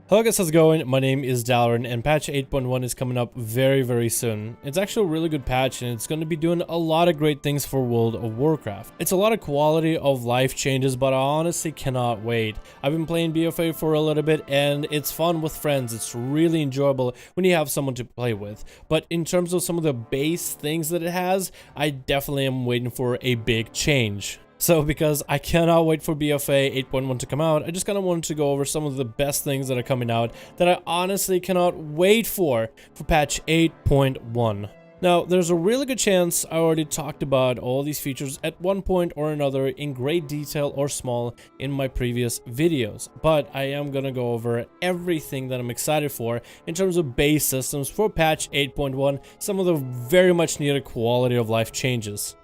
Hello guys, how's it going? My name is Dalaran and patch 8.1 is coming up very soon. It's actually a really good patch and it's going to be doing a lot of great things for World of Warcraft. It's a lot of quality of life changes, but I honestly cannot wait. I've been playing BFA for a little bit and it's fun with friends. It's really enjoyable when you have someone to play with. But in terms of some of the base things that it has, I definitely am waiting for a big change. So because I cannot wait for BFA 8.1 to come out, I just kind of wanted to go over some of the best things that are coming out that I honestly cannot wait for patch 8.1. Now, there's a really good chance I already talked about all these features at one point or another in great detail or small in my previous videos, but I am gonna go over everything that I'm excited for in terms of base systems for patch 8.1, some of the very much needed quality of life changes.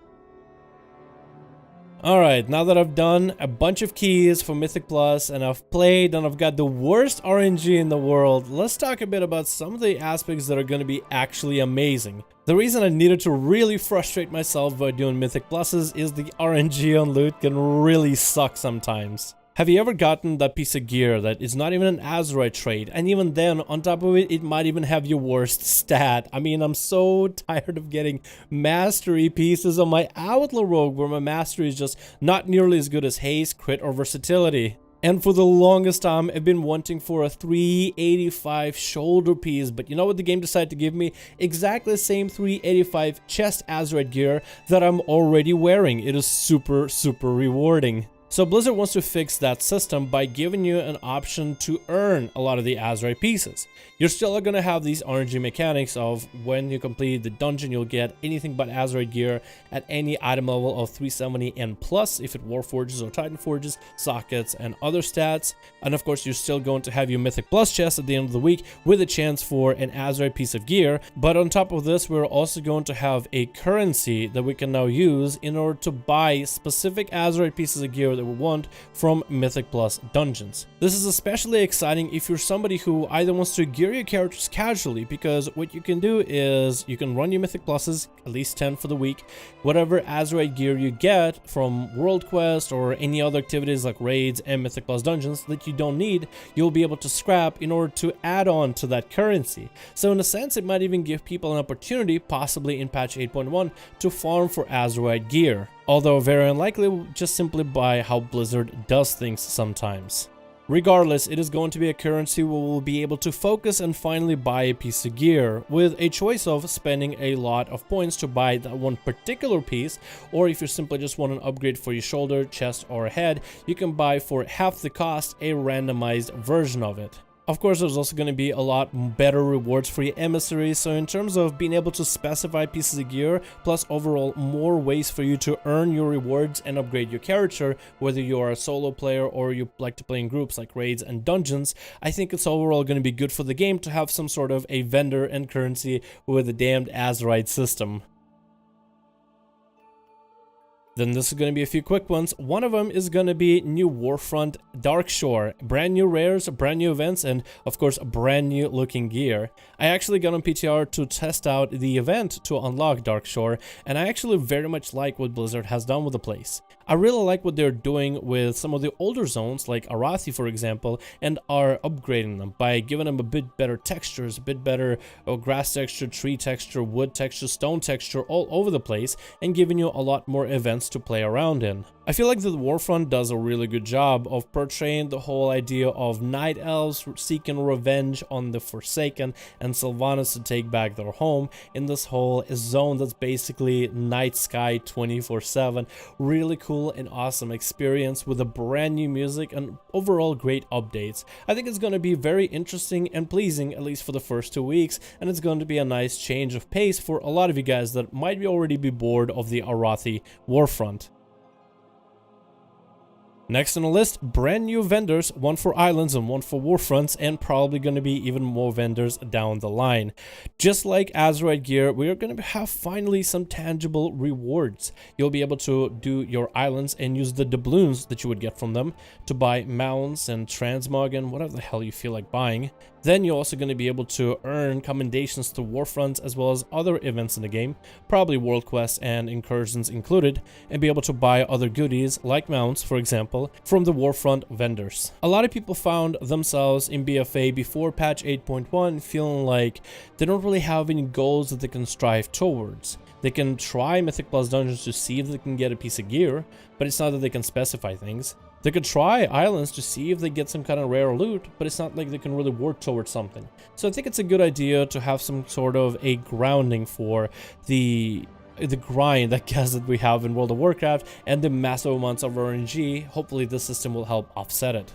Alright, now that I've done a bunch of keys for Mythic Plus and I've played and I've got the worst RNG in the world, let's talk a bit about some of the aspects that are going to be actually amazing. The reason I needed to really frustrate myself by doing Mythic Pluses is the RNG on loot can really suck sometimes. Have you ever gotten that piece of gear that is not even an Azeroth trade, and even then, on top of it, it might even have your worst stat? I mean, I'm so tired of getting mastery pieces on my Outlaw rogue where my mastery is just not nearly as good as haste, crit, or versatility. And for the longest time, I've been wanting for a 385 shoulder piece, but you know what the game decided to give me? Exactly the same 385 chest Azeroth gear that I'm already wearing. It is super rewarding. So Blizzard wants to fix that system by giving you an option to earn a lot of the Azeroth pieces. You're still going to have these RNG mechanics of when you complete the dungeon, you'll get anything but Azeroth gear at any item level of 370 and plus if it Warforges or Titan Forges, sockets, and other stats. And of course, you're still going to have your Mythic Plus chest at the end of the week with a chance for an Azeroth piece of gear. But on top of this, we're also going to have a currency that we can now use in order to buy specific Azeroth pieces of gear that we want from Mythic Plus dungeons. This is especially exciting if you're somebody who either wants to gear your characters casually, because what you can do is you can run your Mythic Pluses, at least 10 for the week, whatever Azeroth gear you get from World Quest or any other activities like raids and Mythic Plus dungeons that you don't need, you'll be able to scrap in order to add on to that currency. So in a sense, it might even give people an opportunity, possibly in patch 8.1, to farm for Azeroth gear. Although very unlikely, just simply by how Blizzard does things sometimes. Regardless, it is going to be a currency where we'll be able to focus and finally buy a piece of gear, with a choice of spending a lot of points to buy that one particular piece, or if you simply just want an upgrade for your shoulder, chest, or head, you can buy for half the cost a randomized version of it. Of course, there's also going to be a lot better rewards for your emissaries, so in terms of being able to specify pieces of gear, plus overall more ways for you to earn your rewards and upgrade your character, whether you are a solo player or you like to play in groups like raids and dungeons, I think it's overall going to be good for the game to have some sort of a vendor and currency with a damned Azeroth system. Then this is going to be a few quick ones. One of them is going to be new warfront darkshore, brand new rares, brand new events, and of course brand new looking gear. I actually got on PTR to test out the event to unlock darkshore, and I actually very much like what Blizzard has done with the place. I really like what they're doing with some of the older zones like Arathi, for example, and are upgrading them by giving them a bit better textures, a bit better grass texture, tree texture, wood texture, stone texture all over the place, and giving you a lot more events to play around in. I feel like the warfront does a really good job of portraying the whole idea of night elves seeking revenge on the Forsaken and Sylvanas to take back their home in this whole zone that's basically night sky 24/7. Really cool and awesome experience with a brand new music and overall great updates. I think it's going to be very interesting and pleasing, at least for the first 2 weeks, and it's going to be a nice change of pace for a lot of you guys that might already be bored of the Arathi warfront. Next on the list, brand new vendors, one for islands and one for warfronts, and probably going to be even more vendors down the line. Just like Azeroth gear, we are going to have finally some tangible rewards. You'll be able to do your islands and use the doubloons that you would get from them to buy mounts and transmog and whatever the hell you feel like buying. Then you're also going to be able to earn commendations to warfronts as well as other events in the game, probably world quests and incursions included, and be able to buy other goodies like mounts, for example, example, from the warfront vendors. A lot of people found themselves in BFA before patch 8.1 feeling like they don't really have any goals that they can strive towards. They can try Mythic Plus dungeons to see if they can get a piece of gear, but it's not that they can specify things. They could try islands to see if they get some kind of rare loot, but it's not like they can really work towards something. So I think it's a good idea to have some sort of a grounding for the grind, I guess, that we have in World of Warcraft and the massive amounts of RNG. Hopefully this system will help offset it.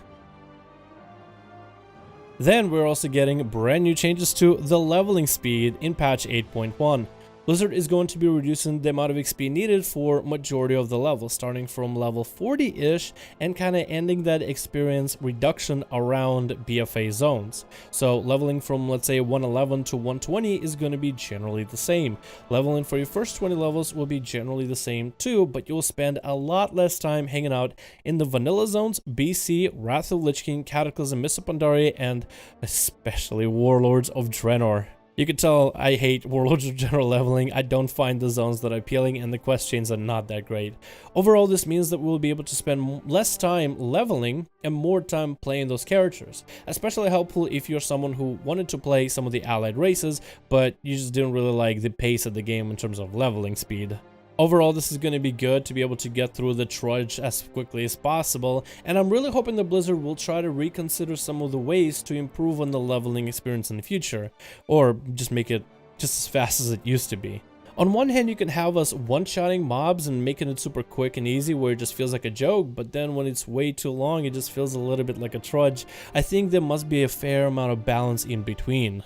Then we're also getting brand new changes to the leveling speed in patch 8.1. Blizzard is going to be reducing the amount of XP needed for majority of the levels, starting from level 40-ish and kind of ending that experience reduction around BFA zones. So leveling from, let's say, 111 to 120 is going to be generally the same. Leveling for your first 20 levels will be generally the same too, but you'll spend a lot less time hanging out in the vanilla zones, BC, Wrath of Lich King, Cataclysm, Mists of Pandaria, and especially Warlords of Draenor. You can tell I hate Warlords of Draenor leveling. I don't find the zones that appealing, and the quest chains are not that great. Overall, this means that we'll be able to spend less time leveling and more time playing those characters. Especially helpful if you're someone who wanted to play some of the allied races, but you just didn't really like the pace of the game in terms of leveling speed. Overall, this is going to be good to be able to get through the trudge as quickly as possible, and I'm really hoping that Blizzard will try to reconsider some of the ways to improve on the leveling experience in the future, or just make it just as fast as it used to be. On one hand, you can have us one-shotting mobs and making it super quick and easy where it just feels like a joke, but then when it's way too long, it just feels a little bit like a trudge. I think there must be a fair amount of balance in between.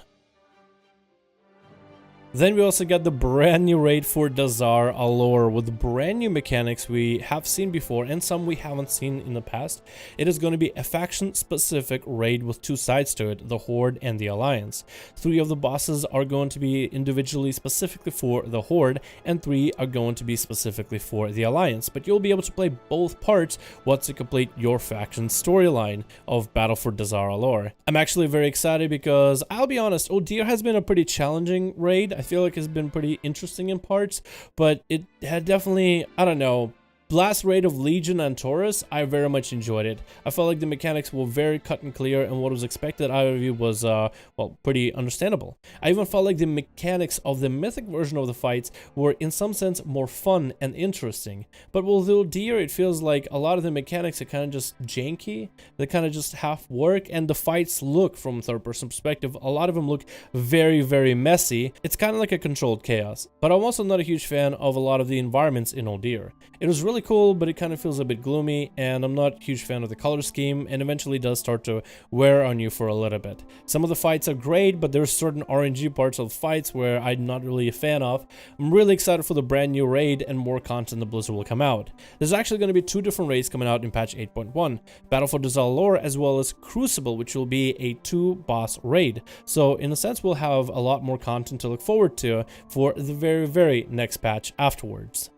Then we also got the brand new raid for Dazar'alor with brand new mechanics we have seen before and some we haven't seen in the past. It is going to be a faction-specific raid with two sides to it, the Horde and the Alliance. 3 of the bosses are going to be individually specifically for the Horde, and 3 are going to be specifically for the Alliance. But you'll be able to play both parts once you complete your faction storyline of Battle for Dazar'alor. I'm actually very excited because, I'll be honest, Odir has been a pretty challenging raid. I feel like it's been pretty interesting in parts, but it had definitely, I don't know, last raid of Legion and Taurus, I very much enjoyed it. I felt like the mechanics were very cut and clear, and what was expected out of you was, well, pretty understandable. I even felt like the mechanics of the mythic version of the fights were in some sense more fun and interesting. But with Udyr, it feels like a lot of the mechanics are kind of just janky, they kind of just half work, and the fights look, from third-person perspective, a lot of them look very, very messy. It's kind of like a controlled chaos. But I'm also not a huge fan of a lot of the environments in Udyr. It was really cool, but it kind of feels a bit gloomy, and I'm not a huge fan of the color scheme, and eventually does start to wear on you for a little bit. Some of the fights are great, but there's certain RNG parts of fights where I'm not really a fan of. I'm really excited for the brand new raid and more content that Blizzard will come out. There's actually going to be 2 different raids coming out in patch 8.1, Battle for Dazar'alor as well as Crucible, which will be a 2-boss raid. So in a sense, we'll have a lot more content to look forward to for the very, very next patch afterwards.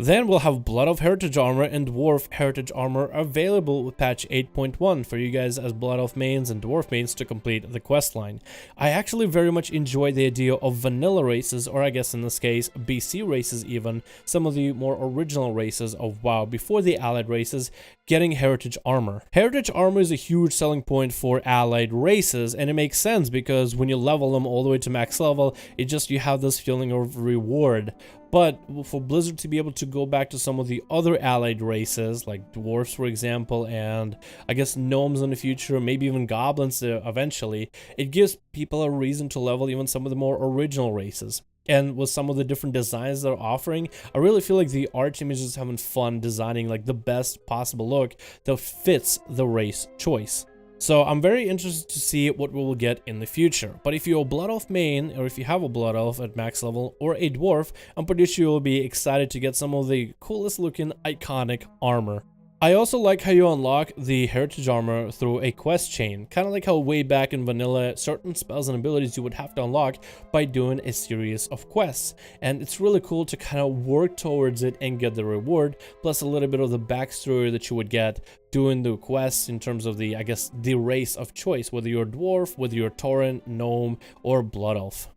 Then we'll have Blood Elf Heritage Armor and Dwarf Heritage Armor available with patch 8.1 for you guys as Blood Elf mains and Dwarf mains to complete the questline. I actually very much enjoy the idea of vanilla races, or I guess in this case BC races even, some of the more original races of WoW before the allied races, getting Heritage Armor. Heritage Armor is a huge selling point for allied races, and it makes sense because when you level them all the way to max level, you have this feeling of reward. But for Blizzard to be able to go back to some of the other allied races, like dwarves for example, and I guess gnomes in the future, maybe even goblins eventually, it gives people a reason to level even some of the more original races. And with some of the different designs they're offering, I really feel like the art team is just having fun designing like the best possible look that fits the race choice. So I'm very interested to see what we will get in the future. But if you're a Blood Elf main, or if you have a Blood Elf at max level, or a Dwarf, I'm pretty sure you'll be excited to get some of the coolest looking iconic armor. I also like how you unlock the Heritage Armor through a quest chain, kind of like how way back in vanilla, certain spells and abilities you would have to unlock by doing a series of quests. And it's really cool to kind of work towards it and get the reward, plus a little bit of the backstory that you would get doing the quests in terms of the, I guess, the race of choice, whether you're a Dwarf, whether you're a Tauren, Gnome, or Blood Elf.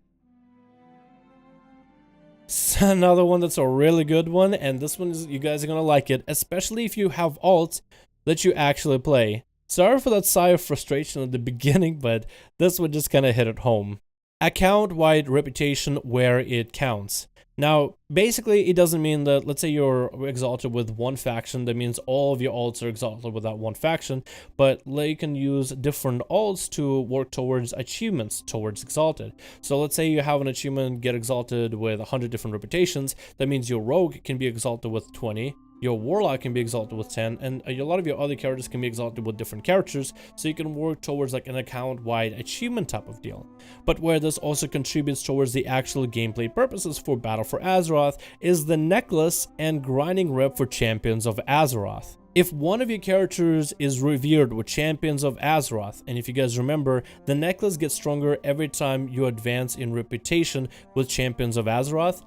Another one that's a really good one, and this one is, you guys are gonna like it, especially if you have alts that you actually play. Sorry for that sigh of frustration at the beginning, but this one just kind of hit it home. Account-wide reputation where it counts. Now, basically, it doesn't mean that, let's say you're exalted with one faction, that means all of your alts are exalted with that one faction, but you can use different alts to work towards achievements towards exalted. So let's say you have an achievement, get exalted with 100 different reputations, that means your rogue can be exalted with 20, your warlock can be exalted with 10, and a lot of your other characters can be exalted with different characters, so you can work towards like an account-wide achievement type of deal. But where this also contributes towards the actual gameplay purposes for Battle for Azeroth is the necklace and grinding rep for Champions of Azeroth. If one of your characters is revered with Champions of Azeroth, and if you guys remember, the necklace gets stronger every time you advance in reputation with Champions of Azeroth,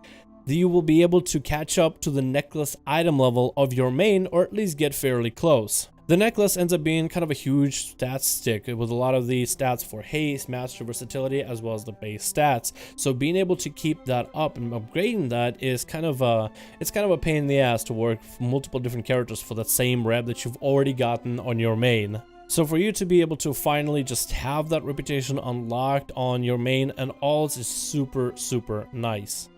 you will be able to catch up to the necklace item level of your main, or at least get fairly close. The necklace ends up being kind of a huge stats stick with a lot of the stats for haste, master, versatility, as well as the base stats. So being able to keep that up and upgrading that is kind of a pain in the ass to work multiple different characters for that same rep that you've already gotten on your main. So for you to be able to finally just have that reputation unlocked on your main and alts is super nice.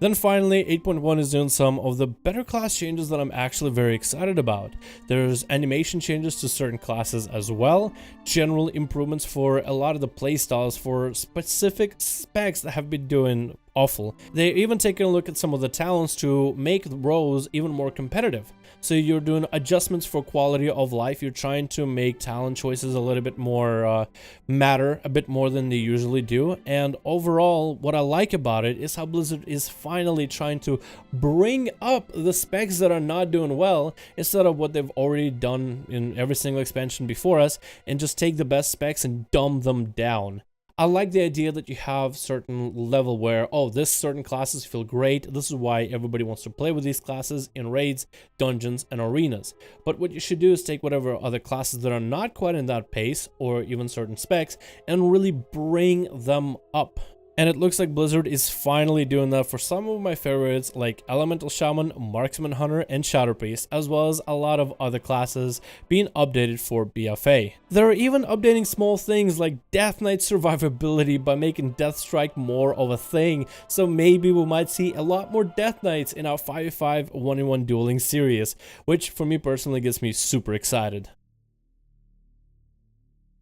Then finally, 8.1 is doing some of the better class changes that I'm actually very excited about. There's animation changes to certain classes as well, general improvements for a lot of the playstyles for specific specs that have been doing awful. They're even taking a look at some of the talents to make the roles even more competitive. So you're doing adjustments for quality of life. You're trying to make talent choices a little bit more matter a bit more than they usually do. And overall, what I like about it is how Blizzard is finally trying to bring up the specs that are not doing well instead of what they've already done in every single expansion before us, and just take the best specs and dumb them down. I like the idea that you have certain level where, oh, this certain classes feel great. This is why everybody wants to play with these classes in raids, dungeons, and arenas. But what you should do is take whatever other classes that are not quite in that pace, or even certain specs, and really bring them up. And it looks like Blizzard is finally doing that for some of my favorites like Elemental Shaman, Marksman Hunter, and Shadow Priest, as well as a lot of other classes being updated for BFA. They're even updating small things like Death Knight survivability by making Death Strike more of a thing, so maybe we might see a lot more Death Knights in our 5v5 1v1 dueling series, which for me personally gets me super excited.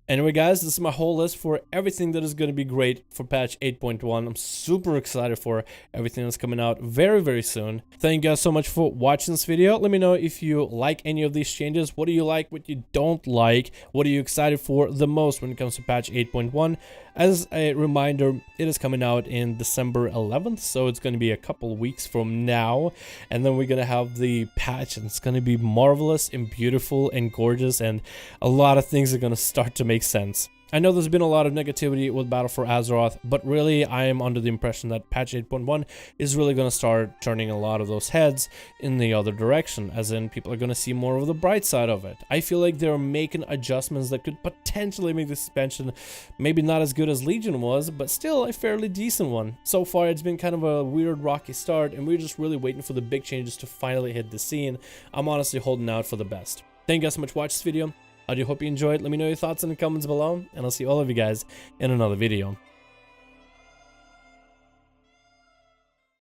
Anyway guys, this is my whole list for everything that is going to be great for patch 8.1. I'm super excited for everything that's coming out very soon. Thank you guys so much for watching this video. Let me know if you like any of these changes. What do you like? What you don't like? What are you excited for the most when it comes to patch 8.1? As a reminder, it is coming out in December 11th, so it's going to be a couple weeks from now, and then we're going to have the patch, and it's going to be marvelous and beautiful and gorgeous, and a lot of things are going to start to make sense. I know there's been a lot of negativity with Battle for Azeroth, but really I am under the impression that patch 8.1 is really going to start turning a lot of those heads in the other direction, as in people are going to see more of the bright side of it. I feel like they're making adjustments that could potentially make this expansion maybe not as good as Legion was, but still a fairly decent one. So far it's been kind of a weird rocky start, and we're just really waiting for the big changes to finally hit the scene. I'm honestly holding out for the best. Thank you guys so much for watching this video. I do hope you enjoyed. Let me know your thoughts in the comments below, and I'll see all of you guys in another video.